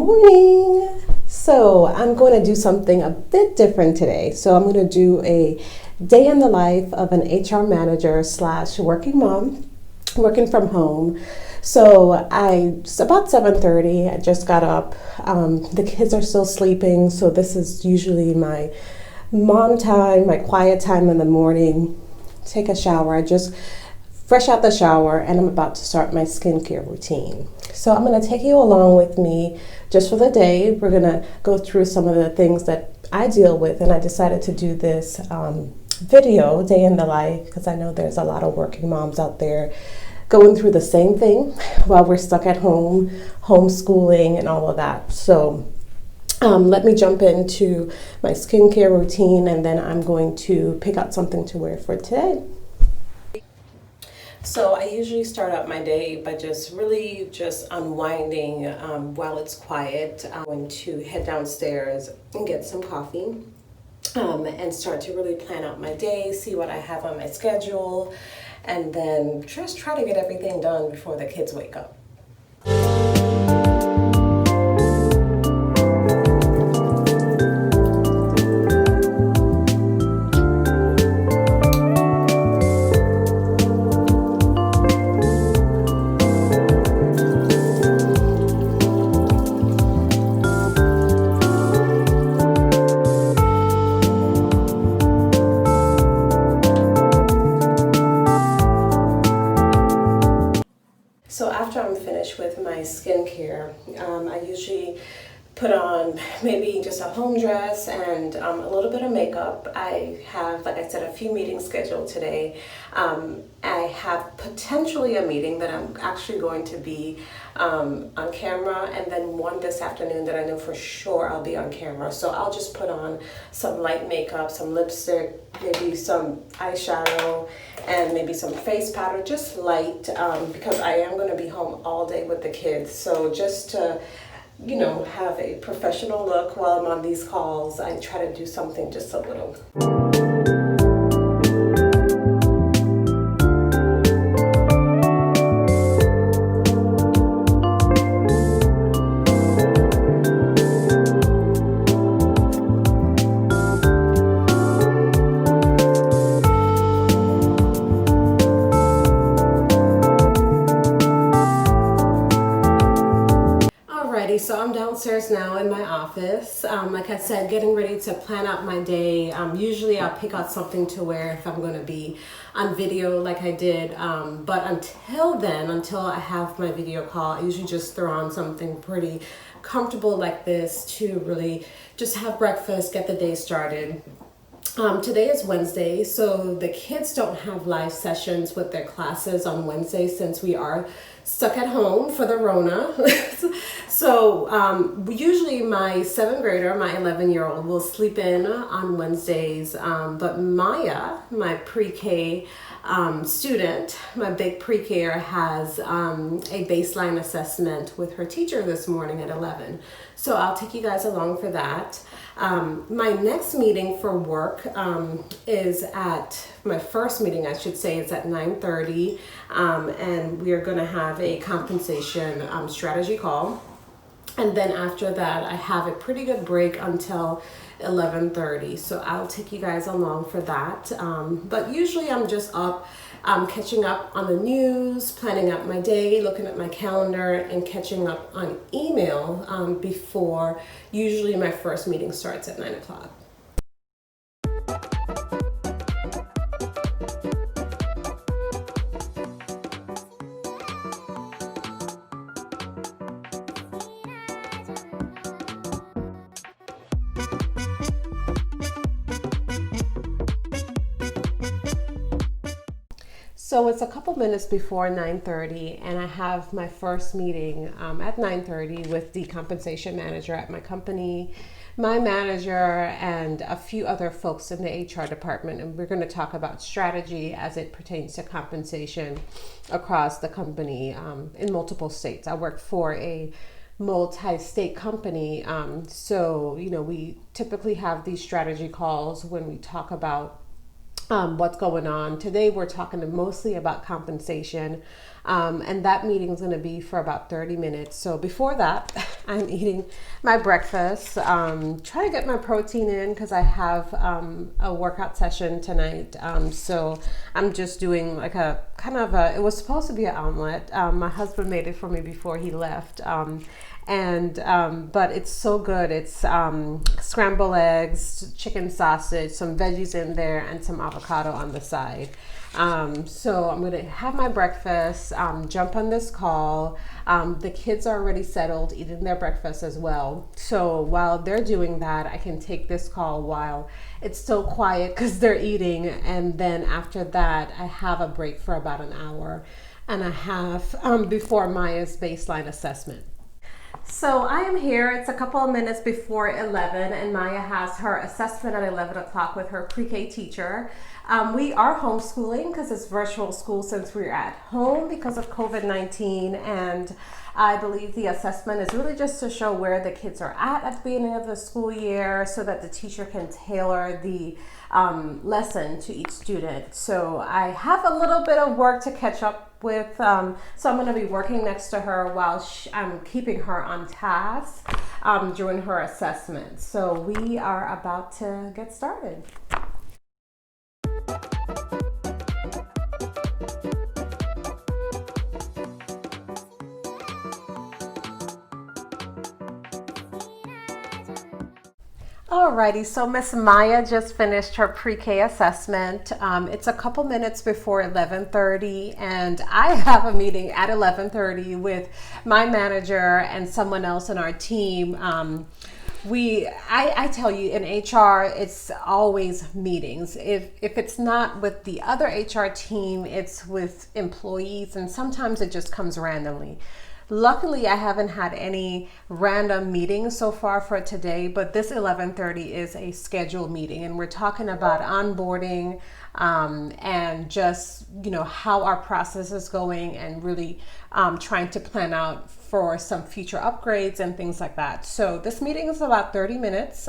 morning. So I'm going to do something a bit different today. So I'm going to do a day in the life of an HR manager / working mom, working from home. So it's about 7:30. I just got up. The kids are still sleeping. So this is usually my mom time, my quiet time in the morning. Take a shower. I just fresh out the shower and I'm about to start my skincare routine. So I'm going to take you along with me just for the day. We're going to go through some of the things that I deal with, and I decided to do this video, day in the life, because I know there's a lot of working moms out there going through the same thing while we're stuck at home, homeschooling and all of that. So let me jump into my skincare routine, and then I'm going to pick out something to wear for today. So I usually start out my day by just unwinding while it's quiet. I'm going to head downstairs and get some coffee and start to really plan out my day, see what I have on my schedule, and then just try to get everything done before the kids wake up. So after I'm finished with my skincare, I usually put on maybe just a home dress and a little bit of makeup. I have, like I said, a few meetings scheduled today. I have potentially a meeting that I'm actually going to be on camera, and then one this afternoon that I know for sure I'll be on camera. So I'll just put on some light makeup, some lipstick, maybe some eyeshadow, and maybe some face powder, just light, because I am going to be home all day with the kids. So just to, have a professional look while I'm on these calls, I try to do something just a little. So I'm downstairs now in my office. Like I said, getting ready to plan out my day. Usually I'll pick out something to wear if I'm going to be on video like I did. But until I have my video call, I usually just throw on something pretty comfortable like this to really just have breakfast, get the day started. Today is Wednesday, so the kids don't have live sessions with their classes on Wednesday since we are stuck at home for the Rona. So usually my 7th grader, my 11-year-old, will sleep in on Wednesdays, but Maya, my pre-K student, my big pre-K-er, has a baseline assessment with her teacher this morning at 11. So I'll take you guys along for that. My next meeting for work my first meeting, I should say, is at 9:30, and we are going to have a compensation strategy call. And then after that, I have a pretty good break until 11:30. So I'll take you guys along for that. But usually I'm just up catching up on the news, planning out my day, looking at my calendar, and catching up on email before usually my first meeting starts at 9 o'clock. So it's a couple minutes before 9:30, and I have my first meeting at 9:30 with the compensation manager at my company, my manager, and a few other folks in the HR department. And we're going to talk about strategy as it pertains to compensation across the company in multiple states. I work for a multi-state company, so we typically have these strategy calls when we talk about what's going on. Today we're talking mostly about compensation, and that meeting is going to be for about 30 minutes. So before that, I'm eating my breakfast, trying to get my protein in because I have a workout session tonight. So I'm just doing like a kind of a, it was supposed to be an omelet. My husband made it for me before he left. But it's so good. It's scrambled eggs, chicken sausage, some veggies in there, and some avocado on the side. So I'm gonna have my breakfast, jump on this call. The kids are already settled, eating their breakfast as well. So while they're doing that, I can take this call while it's still quiet because they're eating. And then after that, I have a break for about an hour and a half before Maya's baseline assessment. So I am here. It's a couple of minutes before 11 and Maya has her assessment at 11 o'clock with her pre-K teacher. We are homeschooling because it's virtual school since we're at home because of COVID-19, and I believe the assessment is really just to show where the kids are at the beginning of the school year so that the teacher can tailor the lesson to each student. So I have a little bit of work to catch up with, so I'm going to be working next to her while I'm keeping her on task during her assessment. So we are about to get started. Alrighty, so Miss Maya just finished her pre-K assessment. It's a couple minutes before 11:30, and I have a meeting at 11:30 with my manager and someone else in our team. I tell you, in HR, it's always meetings. If it's not with the other HR team, it's with employees, and sometimes it just comes randomly. Luckily, I haven't had any random meetings so far for today, but this 11:30 is a scheduled meeting, and we're talking about onboarding and just, how our process is going, and really trying to plan out for some future upgrades and things like that. So this meeting is about 30 minutes.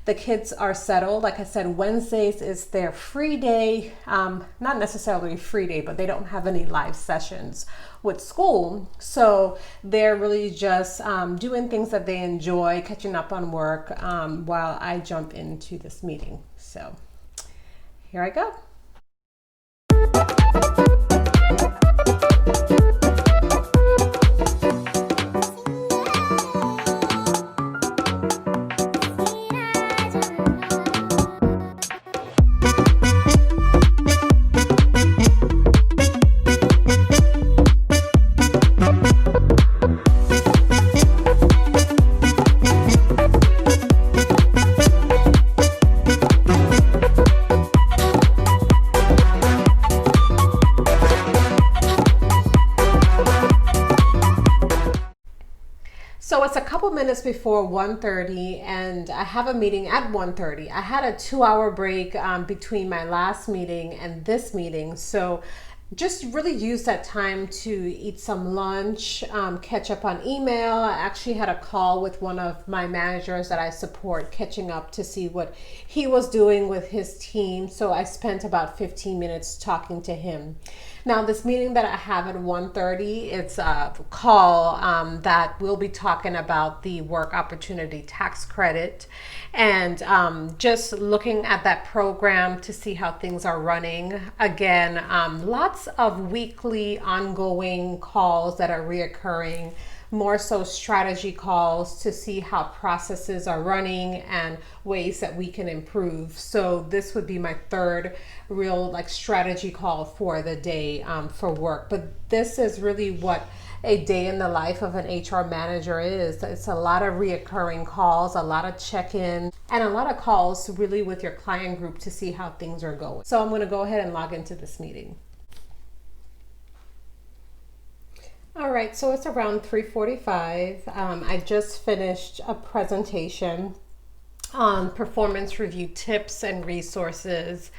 The kids are settled. Like I said, Wednesdays is their free day. Not necessarily a free day, but they don't have any live sessions with school. So they're really just doing things that they enjoy, catching up on work while I jump into this meeting. So here I go. So it's a couple minutes before 1:30, and I have a meeting at 1:30. I had a 2-hour break between my last meeting and this meeting. So just really use that time to eat some lunch, catch up on email. I actually had a call with one of my managers that I support, catching up to see what he was doing with his team. So I spent about 15 minutes talking to him. Now, this meeting that I have at 1:30, it's a call that we'll be talking about the work opportunity tax credit, and just looking at that program to see how things are running. Again, lots of weekly ongoing calls that are reoccurring, more so strategy calls to see how processes are running and ways that we can improve. So this would be my third real strategy call for the day for work. But this is really what a day in the life of an HR manager is. It's a lot of reoccurring calls, a lot of check-in, and a lot of calls really with your client group to see how things are going. So I'm going to go ahead and log into this meeting. All right, so it's around 3:45. I just finished a presentation on performance review tips and resources.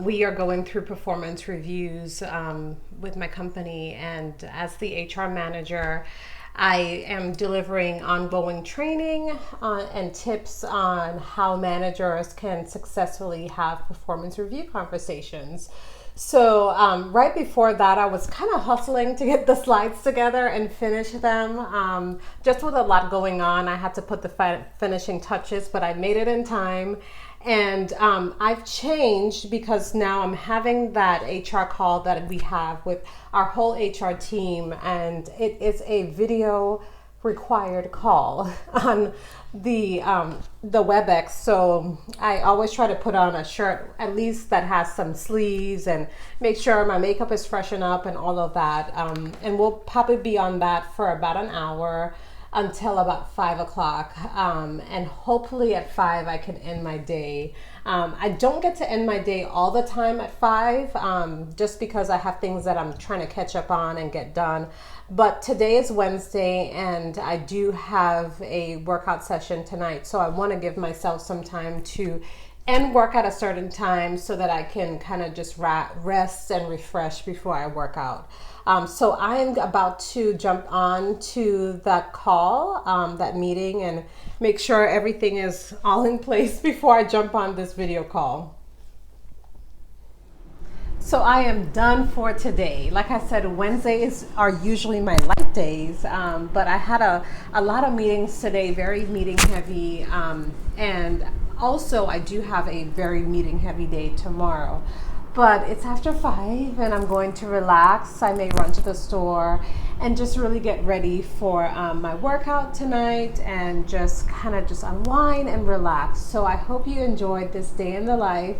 We are going through performance reviews with my company, and as the HR manager, I am delivering ongoing training and tips on how managers can successfully have performance review conversations. So right before that, I was kind of hustling to get the slides together and finish them. Just with a lot going on, I had to put the finishing touches, but I made it in time. And I've changed because now I'm having that HR call that we have with our whole HR team, and it is a video required call on the WebEx. So I always try to put on a shirt at least that has some sleeves and make sure my makeup is freshened up and all of that. And we'll probably be on that for about an hour until about 5 o'clock. And hopefully at 5 I can end my day. I don't get to end my day all the time at 5, just because I have things that I'm trying to catch up on and get done. But today is Wednesday and I do have a workout session tonight. So I want to give myself some time to end work at a certain time so that I can kind of just rest and refresh before I work out. So I am about to jump on to that call, that meeting, and make sure everything is all in place before I jump on this video call. So I am done for today. Like I said, Wednesdays are usually my light days, but I had a lot of meetings today, very meeting heavy, and also I do have a very meeting heavy day tomorrow. But it's after 5 and I'm going to relax. I may run to the store and just really get ready for my workout tonight and just kind of just unwind and relax. So I hope you enjoyed this day in the life,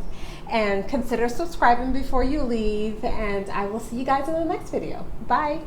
and consider subscribing before you leave, and I will see you guys in the next video. Bye.